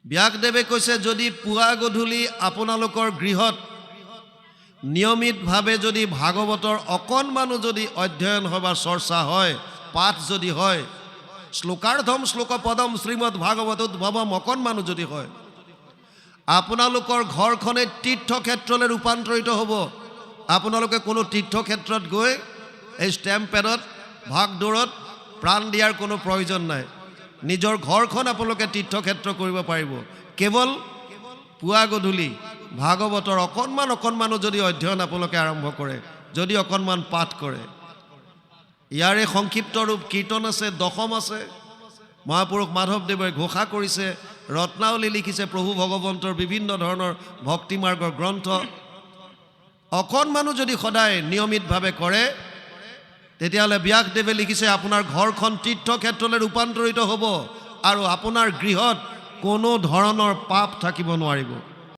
ব্যাসদেৱে কৈছে যদি পুৱা গধূলি আপোনালোকৰ গৃহত নিয়মিতভাৱে যদি ভাগৱতৰ অকণমানো যদি অধ্যয়ন হয় বা চৰ্চা হয়, পাঠ যদি হয়, শ্লোকাৰ্ধম শ্লোকপদম শ্ৰীমদ ভাগৱতোদ্ভৱম অকণমানো যদি হয়, আপোনালোকৰ ঘৰখনে তীৰ্থক্ষেত্ৰলৈ ৰূপান্তৰিত হ'ব। আপোনালোকে কোনো তীৰ্থক্ষেত্ৰত গৈ এই ষ্টেম্প পেডত ভাগদৌৰত প্ৰাণ দিয়াৰ কোনো প্ৰয়োজন নাই। নিজৰ ঘৰখন আপোনালোকে তীৰ্থক্ষেত্ৰ কৰিব পাৰিব। কেৱল পুৱা গধূলি ভাগৱতৰ অকণমানো যদি অধ্যয়ন আপোনালোকে আৰম্ভ কৰে, যদি অকণমান পাঠ কৰে। ইয়াৰে সংক্ষিপ্ত ৰূপ কীৰ্তন আছে, দশম আছে, মহাপুৰুষ মাধৱদেৱে ঘোষা কৰিছে, ৰত্নাৱলী লিখিছে, প্ৰভু ভগৱন্তৰ বিভিন্ন ধৰণৰ ভক্তি মাৰ্গৰ গ্ৰন্থ। অকণমানো যদি সদায় নিয়মিতভাৱে কৰে, তেতিয়াহ'লে ব্যাসদেৱে লিখিছে আপোনাৰ ঘৰখন তীৰ্থক্ষেত্ৰলৈ ৰূপান্তৰিত হ'ব আৰু আপোনাৰ গৃহত কোনো ধৰণৰ পাপ থাকিব নোৱাৰিব।